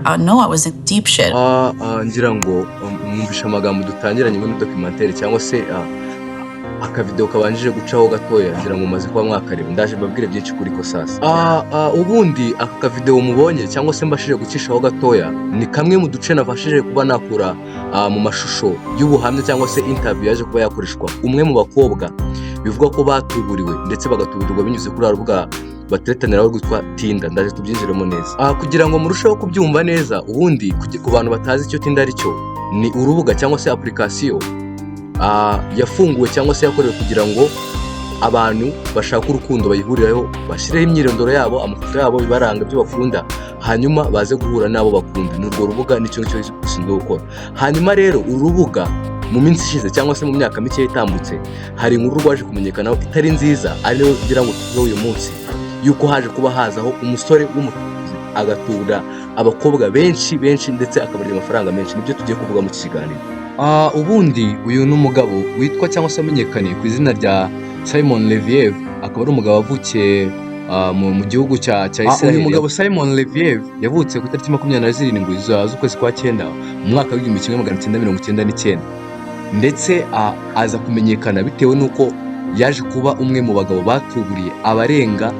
No, I was in deep shit. ngira ngo mwumvisha amagambo dutangiranye muri documentaire cyangwa se akavideo kabanjije gucaho gatoya, ngira ngo maze kuba mwakareba, ndaje mbabwire byinshi kuri ko sasa. Ubundi aka kavideo mubonye cyangwa se mbashije gucishaho gatoya ni kamwe mu duce nafashije kuba nakura mu mashusho y'ubuhamya cyangwa se interview yaje kuba yakoreshwa umwe mu bakobwa bivuga ko batuburiwe ndetse bagatuburirwa binyuze kuri rubuga bateretaniraho rwitwa Tinder. Ndaje tubyinjiremo neza kugira ngo murusheho kubyumva neza. Ubundi ku bantu batazi icyo Tinder ari cyo, ni urubuga cyangwa se application yafunguwe cyangwa se yakorewe kugira ngo abantu bashaka urukundo bayihuriraho, bashyireho imyirondoro yabo, amafoto yabo, bibaranga ibyo bakunda, hanyuma baze guhura n'abo bakunda. Ni urwo rubuga nicyo gishinzwe gukora. Hanyuma rero urubuga mu minsi ishize cyangwa se mu myaka mike itambutse, hari inkuru rwaje kumenyekanaho itari nziza, ariyo kugira ngo tuve uyu munsi yuko haje kuba hazaho umusore w'umutubuzi agatura abakobwa benshi ndetse akabarira amafaranga menshi. Nibyo tugiye kuvuga mu kiganiro. Ubundi uyu ni umugabo witwa cyangwa se amenyekanye ku izina rya Simon Leviev. Akaba ari umugabo wavukiye mu gihugu cya Israel. Uyu mugabo Simon Leviev yavutse ku itariki 27 z'ukwezi kwa 9 mu mwaka w'1999, ndetse aza kumenyekana bitewe n'uko yaje kuba umwe mu bagabo batuburiye abarenga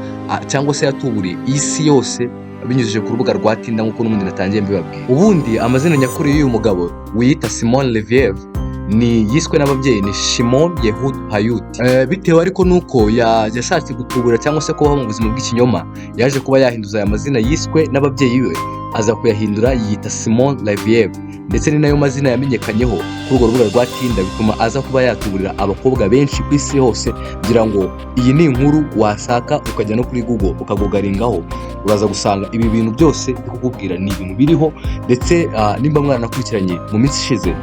cyangwa se yatuburiye isi yose binyujije ku rubuga rwa Tinder nk'uko n'ubundi natangiye mbibabwira. Ubundi amazina nyakuri y'uyu mugabo wiyita Simon Leviev ni yiswe n'ababyeyi ni Shimon Yehud Hayut. Bitewe ariko nuko yashatse gutubura cyangwa se kubaho mu buzima bw'ikinyoma, yaje kuba yahinduza aya mazina yiswe n'ababyeyi be, aza kuyahindura yiyita Simon Leviev, ndetse ni nayo mazina yamenyekanyeho kuri urwo rubuga rwa Tinder, bituma aza kuba yatuburira abakobwa benshi ku isi hose. Kugira ngo iyi ni inkuru wasaka ukajya no kuri Google ukagogaringaho, uraza gusanga ibi bintu byose kukubwira ni ibintu biriho. Ndetse nimba mwanakurikiranye mu minsi ishize,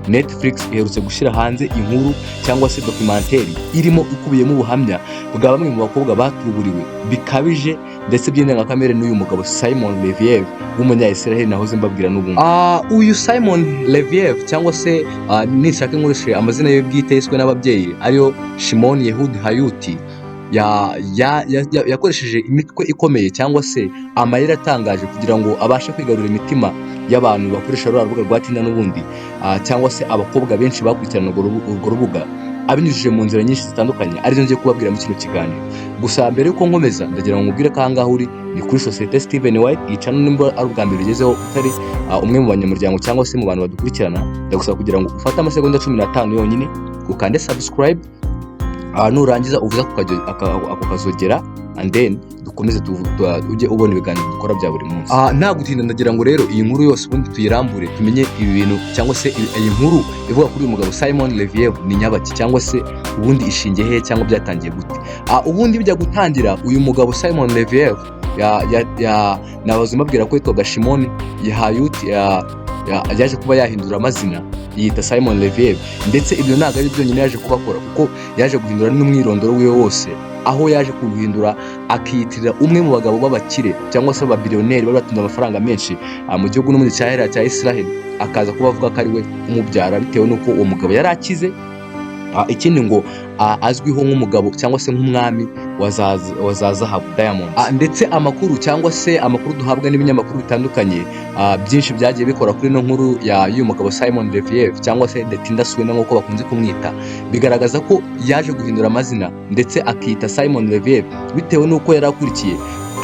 Netflix iherutse gushyira hanze inkuru cyangwa se documentaire irimo ikubiyemo ubuhamya bwa bamwe mu bakobwa batuburiwe bikabije ndetse by'indengakamere n'uyu mugabo Simon Leviev w'umunya-Israel nahoze mbabwira n'ubundi. Uyu Simon Leviev cyangwa se nishaka nkoreshe amazina ye bwite yiswe n'ababyeyi ariyo Shimon Yehud Hayut, yakoresheje imitwe ikomeye cyangwa se amayeri atangaje kugira ngo abashe kwigarurira imitima y'abantu bakoresha rubuga rwa Tinder n'ubundi, cyangwa se abakobwa benshi bakurikirana urwo rubuga abinyujije mu nzira nyinshi zitandukanye, arizo ngiye kubabwira mu kino kiganiro. Gusa mbere yuko nkomeza, ndagira ngo mubwire ko ahangaha uri ni kuri Societe Steven White. Iyi channel nimba ari ubwa mbere ugezeho utari umwe mu banyamuryango cyangwa se mu bantu badukurikirana, ndagusaba kugira ngo ufate amasegonda 15 yonyine ukande subscribe, nurangiza uvuza ako kazogera, and then dukomeze ujye ubona ibiganiro dukora bya buri munsi. Nta gutinda, ndagira ngo rero iyi nkuru yose ubundi tuyirambure tumenye ibi bintu cyangwa se iyi nkuru ivuga kuri uyu mugabo Simon Leviev ni nyabaki, cyangwa se ubundi ishingiye he cyangwa byatangiye gute. Ubundi bijya gutangira, uyu mugabo Simon Leviev nabaze mbabwira ko yitwaga Shimon Hayut, yaje kuba yahindura amazina yita Simon Leviev, ndetse ibyo ntabwo ari byo nyine yaje kubakora, kuko yaje guhindura n'umwirondoro wiwe wose, aho yaje kuguhindura akiyitirira umwe mu bagabo b'abakire cyangwa se ababiliyoneri bari batunze amafaranga menshi mu gihugu n'umundi cya Israel, akaza kuba avuga ko ari we umubyara bitewe n'uko uwo mugabo yari akize. Ikindi ngo azwiho nk'umugabo cyangwa se nk'umwami wa za zahabu Diamond. Ndetse amakuru cyangwa se amakuru duhabwa n'ibinyamakuru bitandukanye byinshi byagiye bikora kuri no nkuru y'uyu mugabo Simon Leviev cyangwa se the Tinder Swindler nk'uko bakunze kumwita, bigaragaza ko yaje guhindura amazina ndetse akita Simon Leviev bitewe n'uko yari akurikiye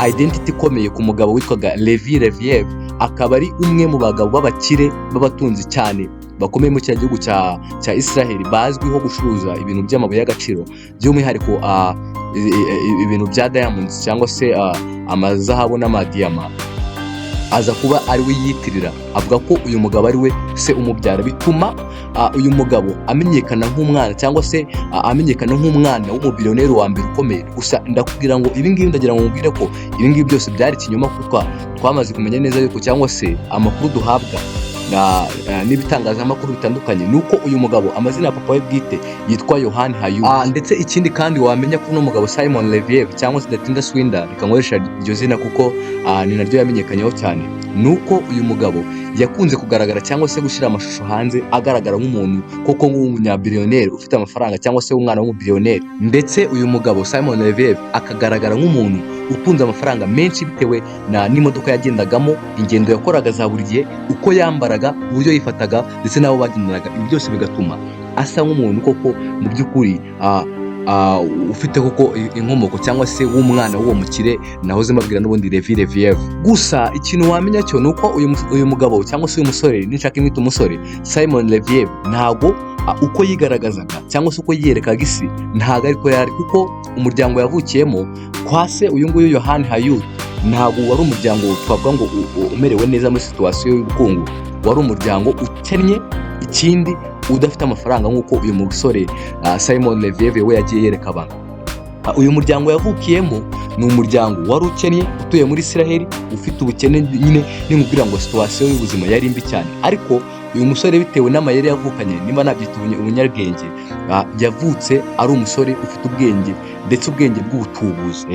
identity ikomeye ku mugabo witwaga Levi Leviev, akaba ari umwe mu bagabo b'abakire b'abatunzi cyane bakomeye mu gihugu cya Israel, bazwiho gucuruza ibintu by'amabuye y'agaciro, by'umwihariko ibintu bya diamonds cyangwa se amazahabu n'amadiyama. Aza kuba ari we yitirira, avuga ko uyu mugabo ari we se umubyara, bituma uyu mugabo amenyekana nk'umwana cyangwa se amenyekana nk'umwana w'umubiliyoneri wa mbere ukomeye. Gusa ndakubwira ngo ibi ngibi, ndagira ngo mubwire ko ibi ngibi byose byari ikinyoma, kuko twamaze kumenya neza yuko cyangwa se amakuru duhabwa n'ibitangazamakuru bitandukanye nuko uyu mugabo amazina ya papa we bwite yitwa Yohani Hayut. Ndetse ikindi kandi wamenya ko uno mugabo Simon Leviev cyangwa se the Tinder Swindler, rikankoresha iryo zina kuko ni naryo yamenyekanyeho cyane, nuko uyu mugabo yakunze kugaragara cyangwa se gushyira amashusho hanze agaragara nk'umuntu koko nk'umunyabiliyoneri ufite amafaranga cyangwa se umwana w'umubiliyoneri. Ndetse uyu mugabo Simon Leviev akagaragara nk'umuntu utunze amafaranga menshi bitewe n'imodoka yagendagamo, ingendo yakoraga za buri gihe, uko yambaraga, uburyo yifataga ndetse n'abo bagendanaga. Ibi byose bigatuma asa nk'umuntu koko mu by'ukuri ufite koko inkomoko cyangwa se w'umwana w'uwo mukire nahoze mbabwira n'ubundi Levi. Gusa ikintu wamenya cyo ni uko uyu mugabo cyangwa se uyu musore, nishaka imwita umusore, Simon Levi, ntago uko yigaragazaga cyangwa se uko yiyerekaga isi ntago ariko yari, kuko umuryango yavukiyemo kwa se uyu nguyu Yohani Hayut ntago wari umuryango twavuga ngo umerewe neza muri situwasiyo y'ubukungu, wari umuryango ukennye, ikindi udafite amafaranga nk'uko uyu musore Simon Levi we yagiye yereka abantu. Uyu muryango yavukiyemo ni umuryango wari ukennye, utuye muri Isiraheli, ufite ubukene nyine, nimubwira ngo situwasiyo y'ubuzima yari mbi cyane. Ariko uyu musore bitewe n'amayeri yavukanye, niba nabyita ubunyabwenge, yavutse ari umusore ufite ubwenge ndetse ubwenge bw'ubutubuzi.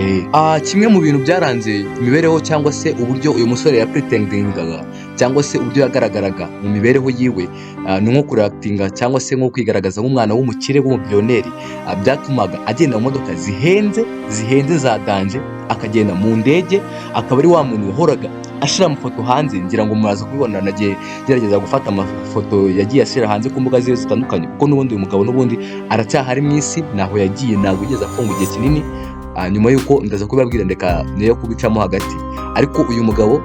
Kimwe mu bintu byaranze imibereho cyangwa se uburyo uyu musore yapretendingaga cyangwa se uburyo yagaragaraga mu mibereho yiwe, ni nko kureactinga cyangwa se nko kwigaragaza nk'umwana w'umukire w'umubiyoneri, byatumaga agenda mu modoka zihenze za danje, akagenda mu ndege, akaba ari wa muntu wahoraga ashira amafoto hanze. Ngira ngo muraza kubibona, nagiye gerageza gufata amafoto yagiye ashira hanze ku mbuga ziwe zitandukanye, kuko n'ubundi uyu mugabo n'ubundi aracyahari mu isi, naho yagiye ntabwo yigeze afunga igihe kinini. Nyuma y'uko ndaza kubibabwira, ndeka niyo kubicamo hagati. Ariko uyu mugabo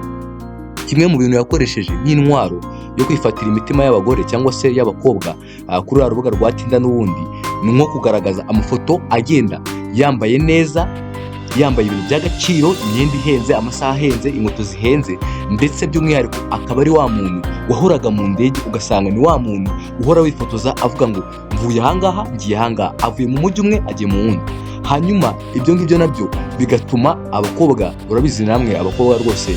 kimwe mu bintu yakoresheje nk'intwaro yo kwifatira imitima y'abagore cyangwa se y'abakobwa kuri uru rubuga rwa Tinder n'ubundi, ni nko kugaragaza amafoto agenda yambaye neza, yambaye ibintu by'agaciro, imyenda ihenze, amasaha ahenze, inkweto zihenze, ndetse by'umwihariko akaba ari wa muntu wahoraga mu ndege, ugasanga ni wa muntu uhora wifotoza avuga ngo mvuye ahangaha ngiye ahangaha, avuye mu mujyi umwe agiye mu wundi. Hanyuma ibyo ngibyo nabyo bigatuma abakobwa, urabizi namwe abakobwa rwose,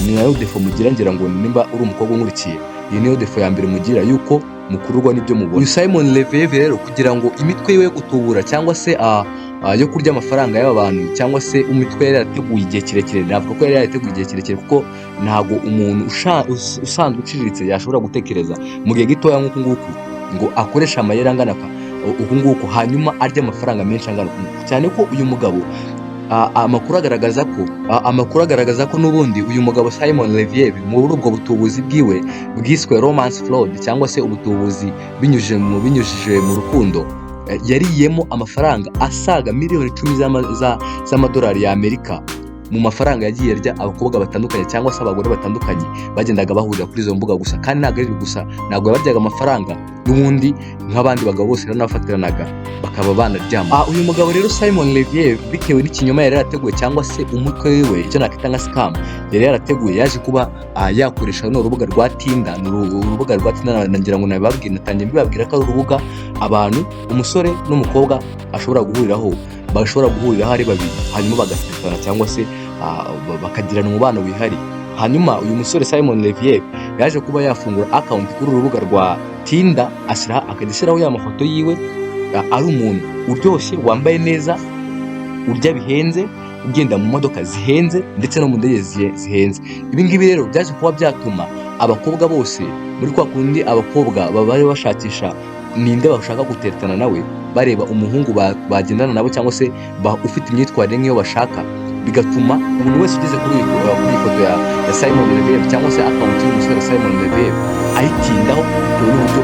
ni nayo defo mugira, ngira ngo nimba uri umukobwa unkurikiye, iyi niyo defo ya mbere mugira, yuko mukururwa n'ibyo mubona. Uyu Simon Levi rero, kugira ngo imitwe yiwe yo gutubura cyangwa se yo kurya amafaranga y'aba bantu, cyangwa se imitwe yari yarateguye igihe kirekire, navuga ko yari yarateguye igihe kirekire, kuko ntabwo umuntu usanzwe uciriritse yashobora gutekereza mu gihe gitoya nk'uku nguku ngo akoresha amayeri angana uku nguku, hanyuma arya amafaranga menshi angana uku nguku, cyane ko uyu mugabo amakuru agaragaza ko n'ubundi uyu mugabo Simon Levi muri ubwo butubuzi bwiwe bwiswe romance fraud, cyangwa se ubutubuzi binyujije mu rukundo, yariyemo amafaranga asaga miliyoni 10 z'amadolari y'Amerika mu mafaranga yagiye arya abakobwa batandukanye cyangwa se abagore batandukanye bagendaga bahurira kuri izo mbuga gusa. Kandi ntabwo ari gusa, ntabwo yabaryaga amafaranga n'ubundi nk'abandi bagabo bose n'abafatiranaga bakaba banaryama. Uyu mugabo rero Simon Levi, bitewe n'ikinyoma yari yarateguye cyangwa se umutwe wiwe, icyo nakita nka scam yari yarateguye, yaje kuba yakoresha urubuga rwa Tinder. Urubuga rwa Tinder nagira ngo nabibabwire, natangiye mbibabwira ko ari urubuga abantu, umusore n'umukobwa bashobora guhuriraho ari babiri, hanyuma bagasitana cyangwa se bakagirana umubano wihariye. Hanyuma uyu musore Simon Levi yaje kuba yafungura account kuri urubuga rwa Tinder, akadishyiraho ya mafoto yiwe, ari umuntu uryoshye, wambaye neza, urya bihenze, ugenda mu modoka zihenze ndetse no mu ndege zihenze. Ibi ngibi rero byaje kuba byatuma abakobwa bose, muri kwa kundi abakobwa bari bashakisha ninde bashaka guteretana nawe, bareba umuhungu bagendana nabo cyangwa se ufite imyitwarire nk'iyo bashaka, bigatuma umuntu wese ugeze kuri iyi foto ya Simon Levi cyangwa se account y'umusore Simon Levi ayitindaho, bitewe n'uburyo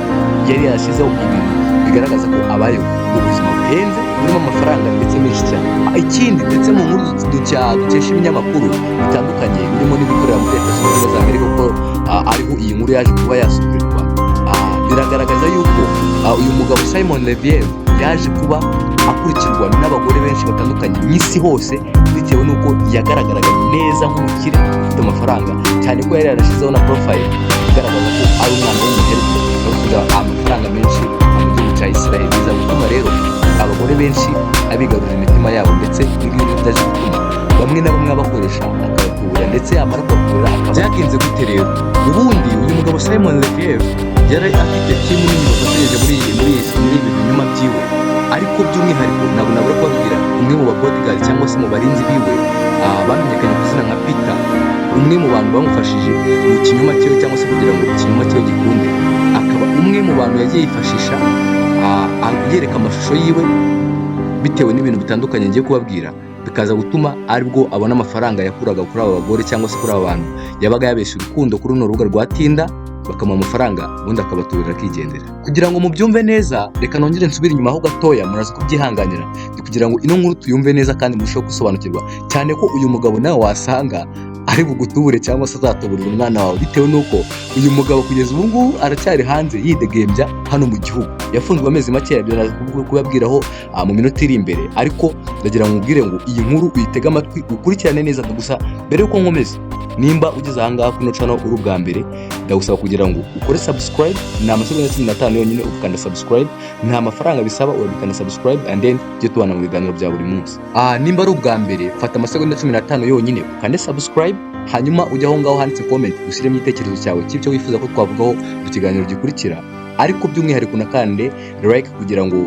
yari yarashyizeho ibintu bigaragaza ko abayeho ubuzima buhenze burimo amafaranga ndetse menshi cyane. Ikindi, ndetse mu nkuru dukesha ibinyamakuru bitandukanye birimo n'ibikorera muri Leta Zunze Ubumwe za Amerika, ko ariho iyi nkuru yaje kuba yasubirirwa, biragaragaza yuko uyu mugabo Simon Levi yaje kuba akurikirwa n'abagore benshi batandukanye mu isi hose, bitewe n'uko yagaragaraga neza nk'umukire ufite amafaranga, cyane ko yari yarashyizeho na profile igaragaza ko ari umwana w'umuherwe ufite amafaranga menshi mu gihugu cya Isiraheli. Biza gutuma rero abagore benshi abigarurira imitima yabo, ndetse n'ibintu byaje gutuma bamwe na bamwe bakoresha akabatubura, ndetse yamara kubatubura byagenze gute rero. Ubundi uyu mugabo Simon Levi yari afite timu nini bafatanyije muri ibi binyuma byiwe, ariko by'umwihariko ntabwo nabura kubabwira umwe mu bodyguard cyangwa se mu barinzi biwe bamenyekanye ku izina nka Peter, umwe mu bantu bamufashije mu kinyoma cyiwe cyangwa se kugira ngo ikinyoma cyiwe gikunde, akaba umwe mu bantu yagiye yifashisha yereka amashusho yiwe bitewe n'ibintu bitandukanye ngiye kubabwira, bikaza gutuma aribwo abona amafaranga yakuraga kuri aba bagore cyangwa se kuri aba bantu yabaga yabeshye urukundo kuri runo rubuga rwa Tinder, bakamuha amafaranga ubundi akabaturira akigendera. Kugira ngo mubyumve neza, reka nongere nsubire inyuma ho gatoya, muraza kubyihanganira, ni kugira ngo ino nkuru tuyumve neza kandi murusheho gusobanukirwa, cyane ko uyu mugabo nawe wasanga ari bugutubure cyangwa se azatuburira umwana wawe, bitewe n'uko uyu mugabo kugeza ubu ngubu aracyari hanze yidegembya hano mu gihugu. Yafunzwe amezi makeya, byo kubabwiraho mu minota iri imbere, ariko ndagira ngo mubwire ngo iyi nkuru uyitege amatwi ukurikirane neza. Gusa mbere yuko nkomeza, nimba ugeze ahangaha kuno channel uri ubwa mbere, ndagusaba kugira ngo ukore subscribe. Ni amasegonda 15 yonyine ukanda subscribe, nta mafaranga bisaba, urabikanda subscribe and then tujye tubana mu biganiro bya buri munsi. Nimba ari ubwa mbere, fata amasegonda 15 yonyine ukande subscribe, hanyuma ujya aho ngaho handitse comment ushyiremo igitekerezo cyawe cy'ibyo wifuza ko twavugaho mu kiganiro gikurikira, ariko by'umwihariko unakande like kugira ngo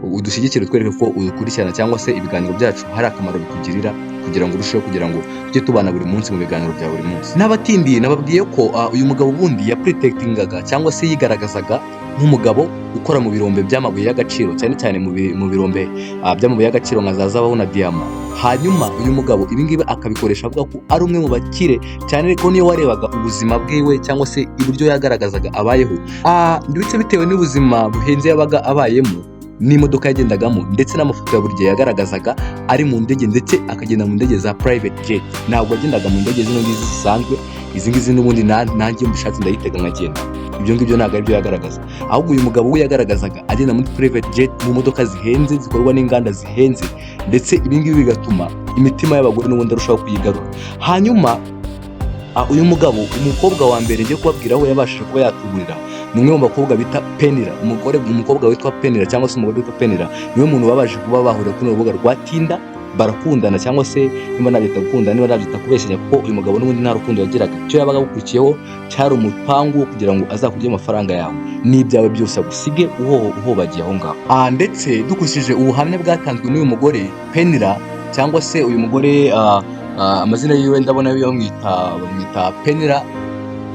udushyigikire, twereke ko udukurikirana cyangwa se ibiganiro byacu hari akamaro bikugirira, kugira ngo urusheho kugira ngo tujye tubana buri munsi mu biganiro bya buri munsi. N'abatindiye nababwiye ko uyu mugabo ubundi yaprotectingaga cyangwa se yigaragazaga nk'umugabo ukora mu birombe by'amabuye y'agaciro, cyane cyane mu birombe by'amabuye y'agaciro nka za zahabu na diyama. Hanyuma uyu mugabo ibingibi akabikoresha avuga ko ari umwe mu bakire, cyane ko niyo warebaga ubuzima bwiwe cyangwa se iburyo yagaragazaga abayeho, ndetse bitewe n'ubuzima buhenze yabaga abayemo, n'imodoka yagendagamo, ndetse n'amafoto ya buri gihe yagaragazaga ari mu ndege, ndetse akagenda mu ndege za private jet. Ntabwo agendaga mu ndege zino ngizi zisanzwe, izi ngizi n'ubundi nanjye mbishatse ndayitega nkagenda. Ibyo ngibyo ntabwo ari byo yagaragaza, ahubwo uyu mugabo we yagaragazaga agenda muri private jet, mu modoka zihenze zikorwa n'inganda zihenze, ndetse ibingibi bigatuma imitima y'abagore n'ubundi arushaho kuyigarura. Hanyuma uyu mugabo, umukobwa wa mbere ngiye kubabwiraho yabashije kuba yatuburira, ni umwe mu bakobwa bita Penira. Umukobwa witwa Penira cyangwa se umugore witwa Penira niwe muntu babashije kuba bahurira kuri urubuga rwa Tinder, barakundana, cyangwa se niba nabyita gukundana, niba nabyita kubeshyanya, kuko uyu mugabo n'ubundi nta rukundo yagiraga. Icyo yabaga gukurikiyeho cyari umupangu kugira ngo azakurye amafaranga yawe n'ibyawe byose agusige uhobagiye aho ngaho. Ndetse dukurikije ubuhamya bwatanzwe n'uyu mugore Penira, cyangwa se uyu mugore amazina yiwe ndabona bamwita Penira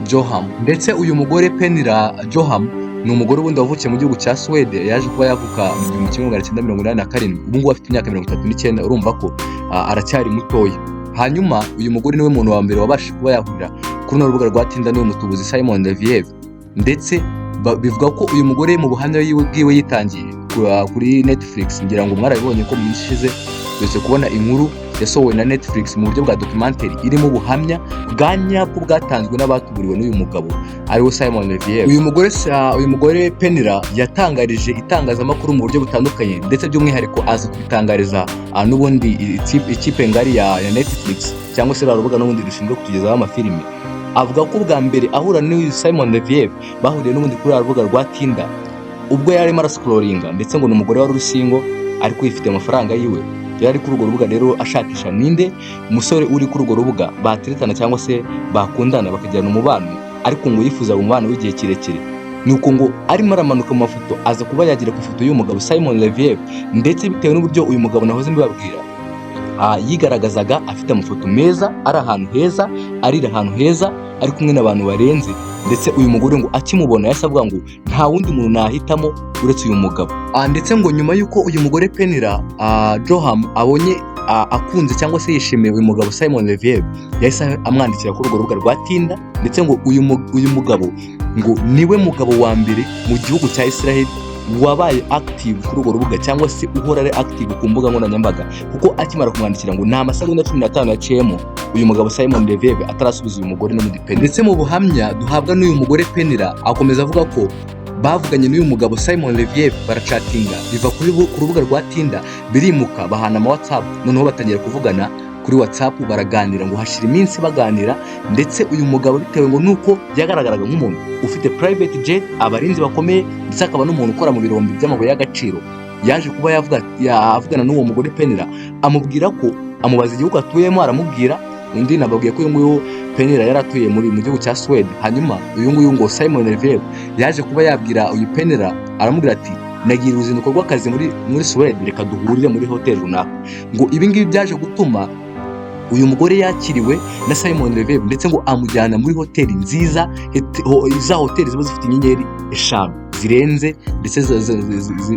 Joham. Ndetse uyu mugore Penira Joham ni umugore wundi wavukiye mu gihugu cya Swede, yaje kuba yavuka mu 1987. Ubu ngubu afite imyaka 39, urumva ko aracyari mutoya. Hanyuma uyu mugore niwe muntu wa mbere wabashije kuba yahurira kuri urubuga rwa Tinder n'uyu mutubuzi Simon Leviev. Ndetse bivuga ko uyu mugore mu buhamya bwiwe yitangiye kuri Netflix, ngira ngo mwarabibonye ko mu minsi ishize ndetse kubona inkuru yasohowe na Netflix mu buryo bwa documentary irimo ubuhamya bwa nyabwo bwatanzwe n'abatuburiwe n'uyu mugabo ariwe Simon Leviev. Uyu mugore Penira yatangarije itangazamakuru mu buryo butandukanye, ndetse by'umwihariko aza kubitangariza n'ubundi ikipe ngari ya Netflix, cyangwa se rubuga n'ubundi rushinzwe kutugezaho amafilime. Avuga ko bwa mbere ahura n'uyu Simon Leviev bahuriye n'ubundi kuri rubuga rwa Tinder, ubwo yarimo arascrollinga, ndetse ngo ni umugore wari urusingo ariko yifite amafaranga yiwe. Yari kuri urwo rubuga rero ashakisha ninde umusore uri kuri urwo rubuga bateretana cyangwa se bakundana bakagirana umubano, ariko ngo yifuza umubano w'igihe kirekire. Nuko ngo arimo aramanuka mu mafoto aza kuba yagira ku ifoto y'umugabo Simon Leviev, ndetse bitewe n'uburyo uyu mugabo nahoze mbibabwira yigaragazaga afite amafoto meza, ari ahantu heza, arira ahantu heza, ari kumwe n'abantu barenze. Ndetse uyu mugore ngo akimubona yasavuga ngo nta wundi muntu nahitamo uretse uyu mugabo. Ndetse ngo nyuma y'uko uyu mugore Penira Joham abonye akunze cyangwa se yishimiye uyu mugabo Simon Leviev, yahise amwandikira kuri urwo rubuga rwa Tinder. Ndetse ngo uyu mugabo ngo niwe mugabo wa mbere mu gihugu cya Israel wabaye active kuri urwo rubuga, cyangwa se uhora ari active ku mbuga nkoranyambaga, kuko akimara kumwandikira ngo nta masegonda 15 yaciyemo uyu mugabo Simon Leviev atarasubiza uyu mugore n'undi Penira. Ndetse mu buhamya duhabwa n'uyu mugore Penira akomeza avuga ko bavuganye n'uyu mugabo Simon Leviev, baracatinga, biva ku rubuga rwa Tinder birimuka bahana ama WhatsApp, noneho batangira kuvugana kuri WhatsApp, baraganira ngo hashira iminsi baganira. Ndetse uyu mugabo bitewe ngo nuko yagaragaraga nk'umuntu ufite private jet, abarinzi bakomeye, ndetse akaba n'umuntu ukora mu birombe by'amabuye y'agaciro, yaje kuba yavugana n'uwo mugore Penira, amubwira ko amubaza igihugu atuyemo, aramubwira undi nababwiye ko uyu nguyu Penira yari atuye mu gihugu cya Swede. Hanyuma uyu nguyu ngo Simon Leviev yaje kuba yabwira uyu Penira, aramubwira ati nagiye uruzinduko rw'akazi muri Swede, reka duhurire muri hoteli runaka. Ngo ibi ngibi byaje gutuma uyu mugore yakiriwe na Simon Leviev, ndetse ngo amujyana muri hoteli nziza, za hoteli ziba zifite inyenyeri 5 zirenze, ndetse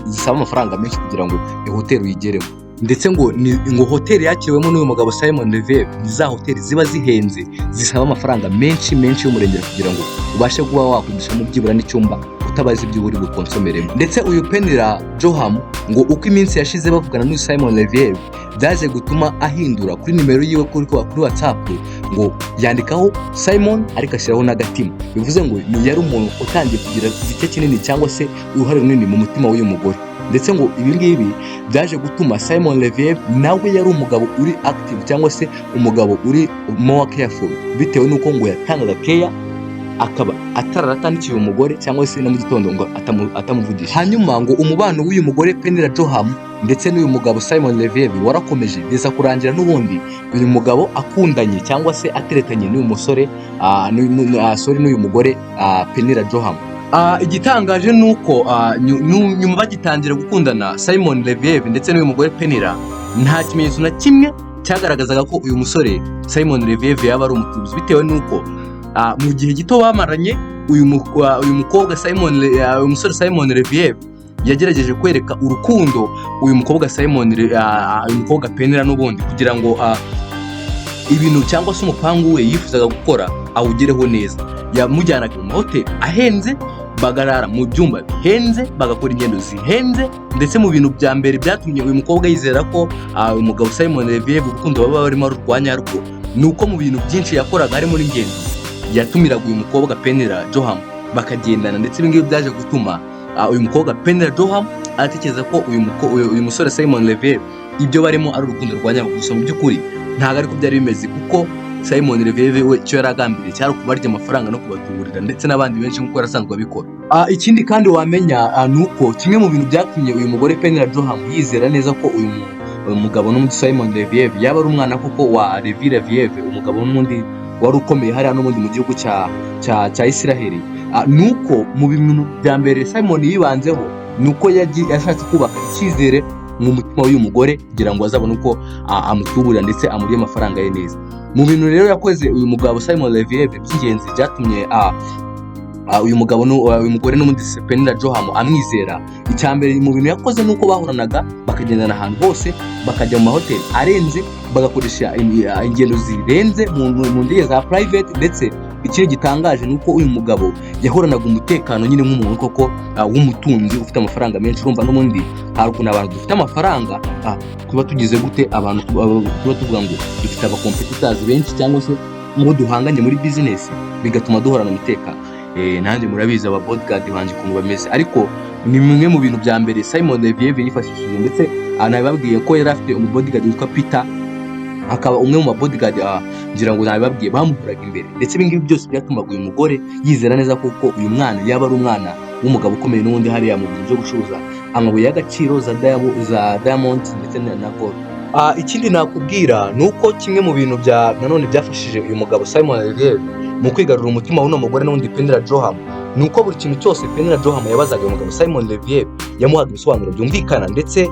zisaba amafaranga menshi kugira ngo iyo hoteli uyigeremo. ndetse ngo hoteli yakiriwemo n'uyu mugabo Simon Leviev ni za hoteli ziba zihenze zisaba amafaranga menshi y'umurengera kugira ngo ubashe kuba wakodeshamo byibura n'icyumba utabazi ibyo uri bukonsomeremo. Ndetse uyu Penira Joham ngo uko iminsi yashize bavugana n'uyu Simon Leviev byaje gutuma ahindura kuri nimero yiwe kuri WhatsApp ngo yandikaho Simon ariko ashyiraho n'agatima, bivuze ngo yari umuntu utangiye kugira igice kinini cyangwa se uruhare runini mu mutima w'uyu mugore. Ndetse ngo ibi ngibi byaje gutuma Simon Leviev nawe yari umugabo uri active cyangwa se umugabo uri more careful, bitewe n'uko ngo yatangaga care akaba ataratandikiye umugore cyangwa se na mu gitondo ngo atamuvugisha. Hanyuma ngo umubano w'uyu mugore Penira Joham ndetse n'uyu mugabo Simon Leviev warakomeje biza kurangira n'ubundi uyu mugabo akundanye cyangwa se ateretanye n'uyu musore n'uyu mugore Penira Joham. Igitangaje nuko nyuma bagitangira gukundana Simon Leviev ndetse n'uyu mugore Penira, nta kimenyetso na kimwe cyagaragazaga ko uyu musore Simon Leviev yaba ari umutubuzi, bitewe n'uko mu gihe gito bamaranye uyu musore Simon Leviev yagerageje kwereka urukundo uyu mukobwa Penira n'ubundi kugira ngo ibintu cyangwa se umupangu we yifuzaga gukora awugereho neza. Yamujyanaga mu mahoteli ahenze, bagarara mu byumba bihenze, bagakora ingendo zihenze, ndetse mu bintu bya mbere byatumye uyu mukobwa yizera ko umugabo Simon Leviev urukundo baba barimo rurwanya rwo nuko mu bintu byinshi yakoraga harimo n'ingendo yatumiraga uyu mukobwa Penira Joham bakagendana. Ndetse ibi ngibi byaje gutuma uyu mukobwa Penira Joham atekereza ko uyu musore Simon Leviev ibyo barimo ari urukundo rwanya. Gusa mu by'ukuri ntabwo ariko byari bimeze, kuko Simon Leviev we icyo yaragambiriye cyari kubarya amafaranga no kubatuburira ndetse n'abandi benshi nk'uko yarasanzwe abikora. Ikindi kandi wamenya nuko kimwe mu bintu byatumye uyu mugore Penira Joham yizera neza ko uyu mugabo n'undi Simon Leviev yaba ari umwana koko wa Levi Leviev, umugabo n'undi wari ukomeye hariya n'ubundi mu gihugu cya Isiraheli, nuko mu bintu bya mbere Simon yibanzeho nuko yashatse kubaka icyizere mu mutima w'uyu mugore kugira ngo azabone uko amutuburira ndetse amuriye amafaranga ye neza. Mu bintu rero yakoze uyu mugabo Simon Leviev by'ingenzi byatumye uyu mugore n'undi Penira Joham amwizera, icya mbere mu bintu yakoze nuko bahoranaga bakagendana ahantu hose, bakajya mu mahoteli arenze, bagakoresha ingendo zirenze mu ndege za private. Ndetse ikindi gitangaje nuko uyu mugabo yahoranaga umutekano nyine nk'umuntu koko w'umutunzi ufite amafaranga menshi. Urumva n'ubundi hari ukuntu abantu dufite amafaranga tuba tugize gute, abantu tuba tuvuga ngo dufite abakompetitors benshi cyangwa se abo duhanganye muri business, bigatuma duhorana umutekano. Nanjye murabizi aba bodyguard banje ukuntu bameze, ariko ni bimwe mu bintu bya mbere Simon Leviev yifashishije. Ndetse nabibabwiye ko yari afite umubodyguard witwa Peter, akaba umwe mu mabodyguard ngira ngo nabibabwiye bamuhuraga imbere. Ndetse ibi ngibi byose byatumaga uyu mugore yizera neza kuko uyu mwana yaba ari umwana w'umugabo ukomeye n'ubundi hariya mu bintu byo gucuruza amabuye y'agaciro za diamond ndetse na gold. Ikindi nakubwira nuko kimwe mu bintu nanone byafashije uyu mugabo Simon Leviev mu kwigarura umutima w'uno mugore n'undi Penira Joham, nuko buri kintu cyose Penira Joham yabazaga uyu mugabo Simon Leviev yamuhaga ibisobanuro byumvikana. Ndetse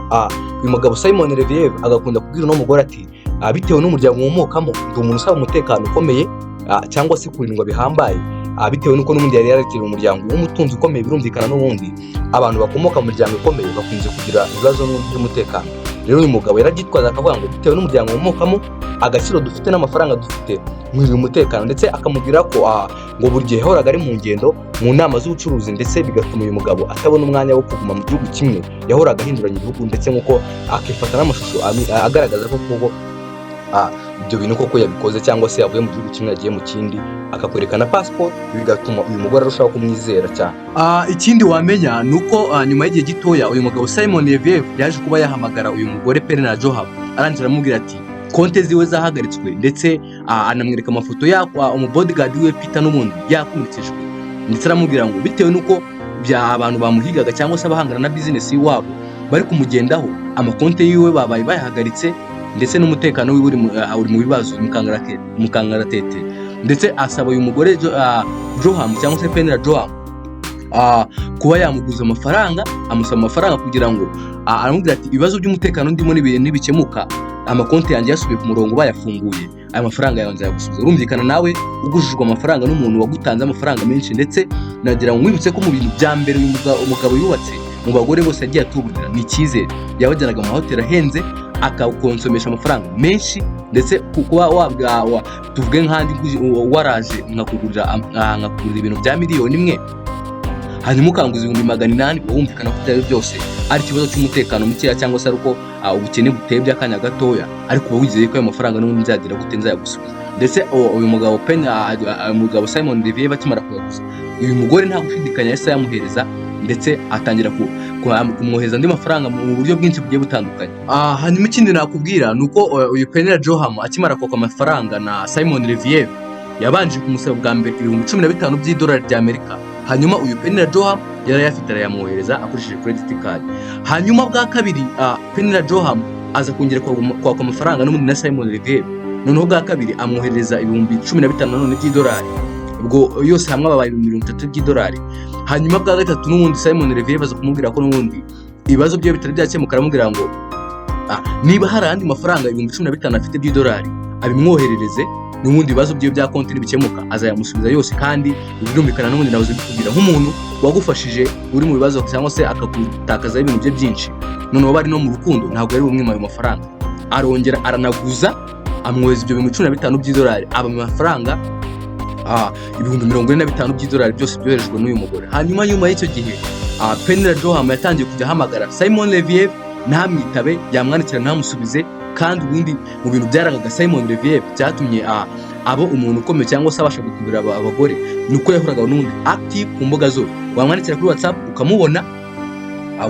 uyu mugabo Simon Leviev agakunda kubwira uno mugore ati bitewe n'umuryango wumukamo ndi umuntu usaba umutekano ukomeye cyangwa se kurindwa bihambaye, bitewe n'uko n'ubundi yari yarakiriye umuryango w'umutunzi ukomeye. Birumvikana n'ubundi abantu bakomoka mu miryango ikomeye bakunze kugira ibibazo by'umutekano. Rero uyu mugabo yarabyitwaza akavuga ngo bitewe n'umuryango wumukamo, agaciro dufite n'amafaranga dufite mwiriye umutekano. Ndetse akamubwira ko ngo buri gihe yahoraga ari mu ngendo mu nama z'ubucuruzi, ndetse bigatuma uyu mugabo atabona umwanya wo kuguma mu gihugu kimwe, yahoraga ahinduranya ibihugu. Ndetse nk'uko akifata n'amashusho agaragaza ko kuko ibyo bintu koko yabikoze cyangwa se yavuye mu gihugu kimwe yagiye mu kindi, akakwerekana passport, bigatuma uyu mugore arushaho kumwizera cyane. Ikindi wamenya nuko nyuma y'igihe gitoya uyu mugabo Simon Leviev yaje kuba yahamagara uyu mugore Penira Joham, arangira aramubwira ati konte ziwe zahagaritswe, ndetse anamwereka amafoto y'ako umubodyguard we Peter n'ubundi yakumurikijwe. Ndetse aramubwira ngo bitewe n'uko abantu bamuhigaga cyangwa se abahangana na business y'iwabo bari kumugendaho, amakonte yiwe babaye bayahagaritse, ndetse n'umutekano wiwe uri mu bibazo mu kangaratete. Ndetse asaba uyu mugore Joham cyangwa se Penira Joham kuba yamuguza amafaranga, amusaba amafaranga kugira ngo aramubwira ati ibibazo by'umutekano ndimo n'ibikemuka, amakonti yanjye yasubiye ku murongo bayafunguye, aya mafaranga yanjye yagusubiza. Urumvikana nawe ugujijwe amafaranga n'umuntu wagutanze amafaranga menshi. Ndetse nagira ngo mwibutse ko mu bintu bya mbere uyu umugabo yubatse mu bagore bose yagiye atuburira ni icyizere. Yabajyanaga mu mahoteli ahenze, akakonsomesha amafaranga menshi, ndetse kuba tuvuge nk'andi waraje nkakugurira ibintu bya miliyoni imwe hanyuma ukanguza 800,000 wumvikana ko ibyo byose ari ikibazo cy'umutekano mukeya cyangwa se ariko ubukene buteye by'akanya gatoya, ariko uba wizeye ko ayo mafaranga n'ubundi nzagira gute nzayagusubiza. Ndetse uyu mugabo umugabo Simon Levier bakimara kuyaguza, uyu mugore nta gushidikanya yahise yamuhereza ndetse atangira kumwohereza andi mafaranga mu buryo bwinshi bugiye butandukanye. Hanyuma ikindi nakubwira ni uko uyu Penny Joham akimara kwaka amafaranga na Simon Levier yabanje kumusaba bwa mbere $15,000 by'idolari ry'Amerika. Hanyuma uyu Penny Joham yari yafite arayamwohereza akoresheje credit card. Hanyuma bwa kabiri Penny Joham aza kongera kwaka amafaranga n'ubundi na Simon Levier, noneho bwa kabiri amwohereza $15,000 nanone by'idolari, ubwo yose hamwe abaye $30,000 by'idolari. Hanyuma bwa gatatu n'ubundi Simon Levier baza kumubwira ko n'ubundi ibibazo bye bitari byakemuka, aramubwira ngo niba hari andi mafaranga $15,000 afite by'idolari abimwoherereze, n'ubundi ibibazo bye bya konti nibikemuka azayamusubiza yose, kandi birumvikana n'ubundi nawe uzabikubwira nk'umuntu wagufashije uri mu bibazo cyangwa se akagutakaza ibintu bye byinshi, noneho bari no mu rukundo ntabwo yari bumwe ayo mafaranga. Arongera aranaguza amwohereza ibyo $15,000 by'idolari, aba mu mafaranga $45,000 by'idolari byose byoherejwe n'uyu mugore. Hanyuma nyuma y'icyo gihe Penny Joham yatangiye kujya ahamagara Simon Levier ntamwitabe, yamwandikira ntamusubize, kandi ubundi mu bintu byarangaga Simon Levier byatumye abo umuntu ukomeye cyangwa se abasha gukumira abagore nuko yahoraga n'ubundi active ku mbuga zose. Wamwandikira kuri WhatsApp ukamubona,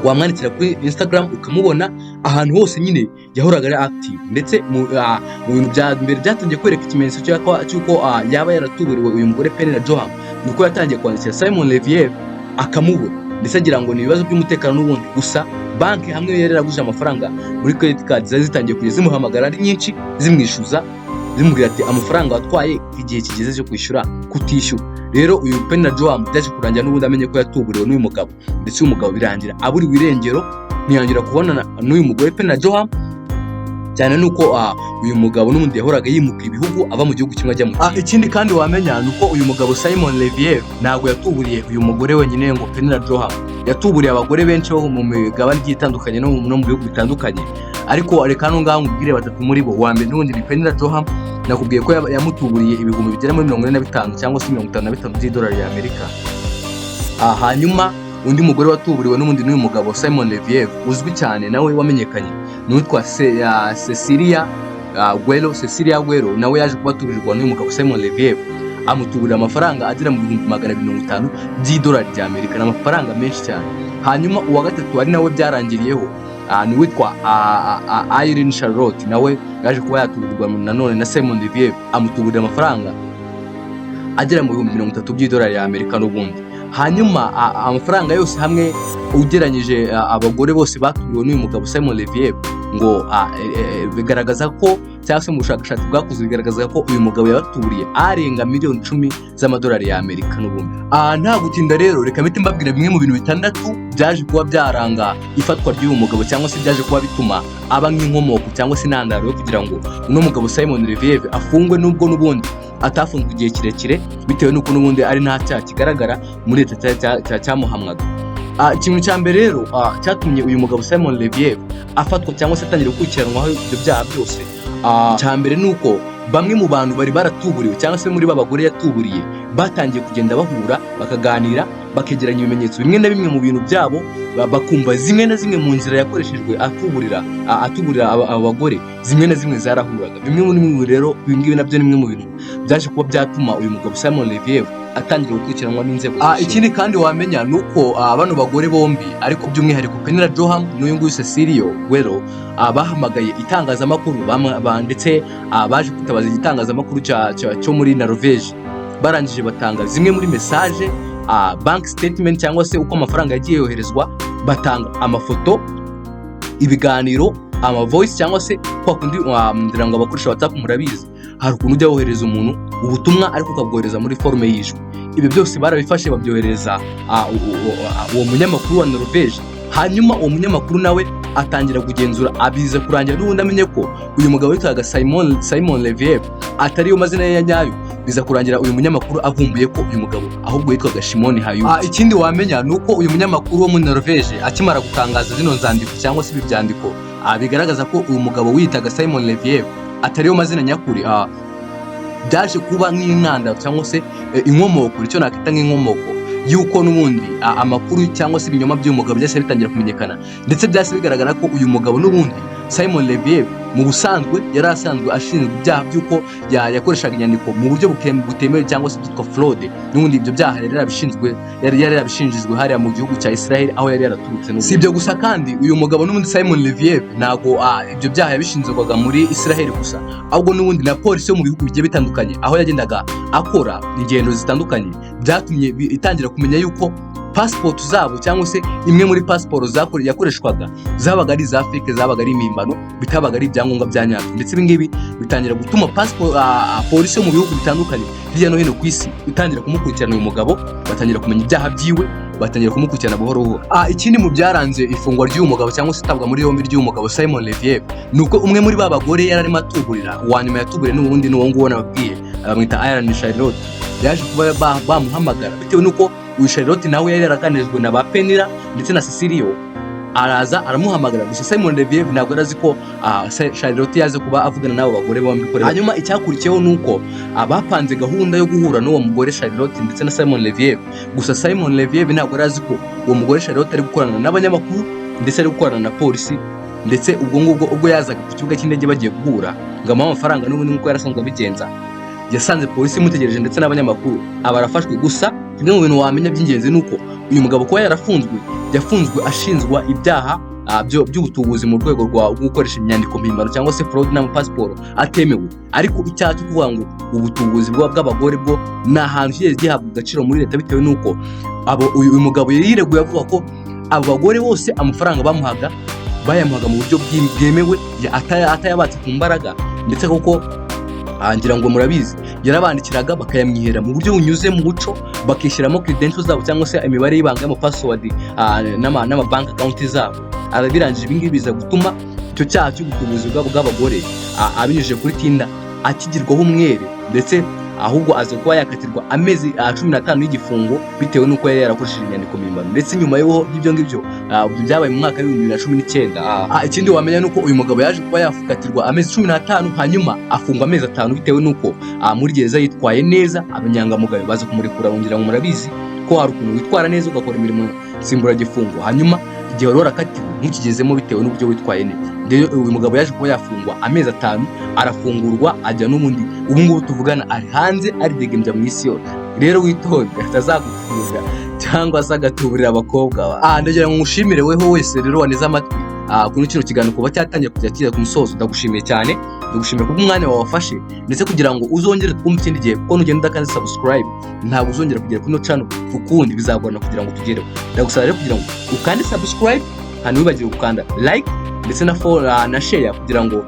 wamwandikira kuri Instagram ukamubona, ahantu hose nyine yahoraga ari active. Ndetse mu bintu bya mbere byatangiye kwereka ikimenyetso cy'uko yaba yaratuburiwe uyu mugore Penny Joham, nuko yatangiye kwandikira Simon Levier akamubura, ndetse agira ngo ni ibibazo by'umutekano n'ubundi. Gusa banki hamwe yari yaraguje amafaranga muri credit card zari zitangiye kujya zimuhamagara ari nyinshi zimwishyuza, zimubwira ati amafaranga watwaye igihe kigeze cyo kwishyura kutishyura. Rero uyu Penny Joham byaje kurangira n'ubundi amenye ko yatuburiwe n'uyu mugabo, ndetse uyu mugabo birangira aburiwe irengero, ntiyangira kubonana n'uyu mugore Penny Joham, cyane nuko uyu mugabo n'ubundi yahoraga yimuka ibihugu ava mu gihugu kimwe ajya mu kindi. Ikindi kandi wamenya nuko uyu mugabo Simon Levier ntabwo yatuburiye uyu mugore wenyine ngo Penny Joham, yatuburiye abagore benshi bo mu migabane igiye itandukanye no mu bihugu bitandukanye. Ariko reka no ngaho ngubwire batatu muri bo. Wa mbere n'ubundi ni Penny Joham, nakubwiye ko yamutuburiye ibihumbi bigera muri 45 cyangwa se 55 by'idolari y'Amerika. Hanyuma undi mugore watuburiwe n'ubundi n'uyu mugabo Simon Levier uzwi cyane nawe wamenyekanye n'utwa Cecilia Guerrero, nawe yaje kuba atuburirwa n'uyu mugabo Simon Levier, amutuburira amafaranga agera mu $250,000 by'idolari ry'Amerika, n'amafaranga menshi cyane. Hanyuma uwa gatatu ari nawe byarangiriyeho ni witwa Irene Charlotte, nawe yaje kuba yatuburirwa nanone na Simon Levier, amutuburira amafaranga agera mu $30,000 by'idolari y'Amerika n'ubundi. Hanyuma amafaranga yose hamwe ugeranyije abagore bose batuburiwe n'uyu mugabo Simon Levier ngo bigaragaza ko, cyangwa se mu bushakashatsi bwakozwe bigaragaza ko uyu mugabo yabatuburiye arenga $1,000,000 y'Amerika n'ubundi. Nta gutinda rero, reka mpite mbabwira bimwe mu bintu bitandatu byaje kuba byaranga ifatwa ry'uyu mugabo, cyangwa se byaje kuba bituma aba nk'inkomoko cyangwa se intandaro yo kugira ngo uno mugabo Simon Levier afungwe, nubwo n'ubundi atafunzwe igihe kirekire bitewe n'uko n'ubundi ari nta cyaha kigaragara muri leta cyamuhamwaga. Ikintu cya mbere rero cyatumye uyu mugabo Simon Levier afatwa cyangwa se atangira gukurikiranwaho ibyo byaha byose, cya mbere ni uko bamwe mu bantu bari baratuburiwe cyangwa se muri babagore yatuburiye batangiye kugenda bahura bakaganira, bakegeranya ibimenyetso bimwe na bimwe mu bintu byabo, bakumva zimwe na zimwe mu nzira yakoreshejwe atuburira abagore zimwe na zimwe zarahuraga. Bimwe muri rero ibingibi nabyo ni bimwe mu bintu byaje kuba byatuma uyu mugabo Simon Levier atangira gukurikiranwa n'inzego. Ikindi kandi wamenya nuko bano bagore bombi, ariko by'umwihariko Penny Joham n'uyu nguyu Cecilia Guerrero, bahamagaye itangazamakuru ndetse baje kwitabaza igitangazamakuru cyo muri Norvege, barangije batanga zimwe muri message, bank statement cyangwa se uko amafaranga yagiye yoherezwa, batanga amafoto, ibiganiro, ama voice cyangwa se kwa kundi ndira ngo abakoresha WhatsApp murabizi hari ukuntu ujya wohereza umuntu ubutumwa ariko ukabwohereza muri forme y'ijwi. Ibyo byose barabifashe babyohereza uwo munyamakuru wa Norvege. Hanyuma uwo munyamakuru nawe atangira kugenzura, abiza kurangira n'ubundi amenye ko uyu mugabo witwaga Simon Levier atari yo mazina ye ya nyayo. Biza kurangira uyu munyamakuru avumbuye ko uyu mugabo ahubwo yitwaga Shimon Hayu. Ikindi wamenya nuko uyu munyamakuru wo muri Norvege akimara gutangaza zino nzandiko cyangwa se ibi byandiko bigaragaza ko uyu mugabo wiyitaga Simon Leviev atariyo mazina nyakuri. Byaje kuba nk'intandaro cyangwa se inkomoko, icyo nakita nk'inkomoko yuko n'ubundi amakuru cyangwa se ibinyoma by'uyu mugabo byose bitangira kumenyekana, ndetse byase bigaragara ko uyu mugabo n'ubundi Simon Leviev mu busanzwe yari asanzwe ashinzwe ibyaha by'uko yakoreshaga inyandiko mu buryo butemewe cyangwa se byitwa fraude. N'ubundi ibyo byaha yari yarabishinjijwe hariya mu gihugu cya Israel aho yari yaraturutse. Si ibyo gusa kandi uyu mugabo n'ubundi Simon Leviev ntago ibyo byaha yabishinjwaga muri Israel gusa, ahubwo n'ubundi na polisi yo mu bihugu bigiye bitandukanye aho yagendaga akora ingendo zitandukanye, byatumye itangira kumenya yuko passport zabo cyangwa se imwe muri passport yakoreshwaga zabaga ari za fake, zabaga ari imimbano, bitabaga ari ibyangombwa bya nyabyo. Ndetse ibingibi bitangira gutuma polisi yo mu bihugu bitandukanye hirya no hino ku isi itangira kumukurikirana uyu mugabo, batangira kumenya ibyaha byiwe, batangira kumukurikirana buhoro buhoro. Ikindi mu byaranze ifungwa ry'uyu mugabo cyangwa se itabwa muri yombi ry'uyu mugabo Simon Leviev ni uko umwe muri ba bagore yari arimo atuburira, uwa nyuma yatuburiye n'ubundi n'uwo nguwo nababwiye bamwita Charlotte, yaje kuba bamuhamagara bitewe n'uko uyu Charlotte nawe yari yaraganirijwe na ba Penira ndetse na Cecilio, araza aramuhamagara. Gusa Simon Leviev ntabwo arazi ko Charlotte yaje kuba avugana n'abo bagore bombi. Hanyuma icyakurikiyeho nuko bapanze gahunda yo guhura n'uwo mugore Charlotte ndetse na Simon Leviev. Gusa Simon Leviev ntabwo arazi ko uwo mugore Charlotte ari gukorana n'abanyamakuru ndetse ari gukorana na polisi, ndetse ubwo yazaga ku kibuga cy'indege bagiye guhura ngo amuhe amafaranga n'ubundi nk'uko yarasanzwe abigenza, yasanze polisi imutegereje ndetse n'abanyamakuru abarafashwe. Gusa kimwe mu bintu wamenya by'ingenzi nuko uyu mugabo kuba yafunzwe ashinjwa ibyaha by'ubutubuzi mu rwego rwo gukoresha inyandiko mpimbano cyangwa se fraude n'amapasiporo atemewe, ariko icyaha cyo kuvuga ngo ubutubuzi bw'abagore bwo ni ahantu higeze gihabwa agaciro muri leta, bitewe n'uko uyu mugabo yireguye avuga ko abo bagore bose amafaranga bayamuhaga mu buryo bwemewe, atayabatse ku mbaraga, ndetse kuko ngira ngo murabizi yarabandikiraga bakayamwihera mu buryo bunyuze mu muco, bakishyiramo credentials zabo cyangwa se imibare y'ibanga y'amapassword n'amabank account zabo. Birangije ibingibi biza gutuma icyo cyaha cy'ubutubuzi bw'abagore abinyujije kuri Tinda akigirwaho umwere, ndetse ahubwo aza kuba yakatirwa amezi 15 y'igifungo bitewe n'uko yari yarakoresheje inyandiko mpimbano. Ndetse nyuma y'ibyo ngibyo byabaye mu mwaka wa 2019. Ikindi wamenya nuko uyu mugabo yaje kuba yakatirwa amezi 15 hanyuma afungwa amezi 5 bitewe n'uko muri gereza yitwaye neza, abanyangamugayo baza kumurekura. Ngira ngo murabizi ko hari ukuntu witwara neza ugakora imirimo simburagifungo, hanyuma igihe wari warakatiwe ntukigezemo bitewe n'uburyo witwaye neza. Rero uyu mugabo yaje kuba yafungwa amezi 5, arafungurwa ajya n'ubundi. Ubu ngubu tuvugana ari hanze aridegembya mu isi yose. Rero witonde atazagufunga cyangwa se agatuburira abakobwa. Ndagira ngo ngushimire weho wese rero waneze amatwi kuri kino kiganiro kuba cyatangiye kujya kiza ku musozo. Ndagushimiye cyane, ndagushimiye kuko umwanya wawe wafashe, ndetse kugira ngo uzongere twumve ikindi gihe, kuko nugenda kandi subscribe ntabwo uzongera kugera kuri no channel ukundi bizagorana kugira ngo tugereho. Ndagusaba rero kugira ngo ukande subscribe, hanyuma wibagire gukanda like ndetse na follow na share kugira ngo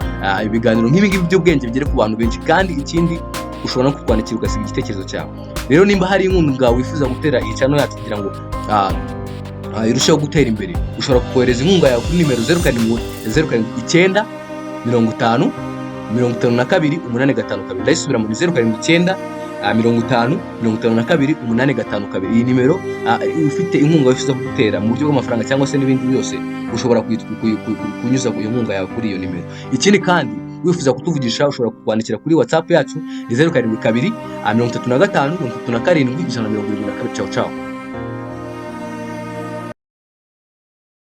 ibiganiro nk'ibi ngibi by'ubwenge bigere ku bantu benshi. Kandi ikindi ushobora no kutwandikira ugasiga igitekerezo cyawe. Rero nimba hari inkunga wifuza gutera iyi channel yacu kugira ngo irushaho gutera imbere, ushobora kohereza inkunga yawe kuri nimero 0709 50 52 852. Ndayisubira mu 0709 50 52 852. Iyi nimero ufite inkunga wifuza gutera mu buryo bw'amafaranga cyangwa se n'ibindi byose, ushobora kunyuza iyo nkunga yawe kuri iyo nimero. Ikindi kandi wifuza kutuvugisha ushobora kwandikira kuri WhatsApp yacu 0722 35 37 172. Ciao ciao.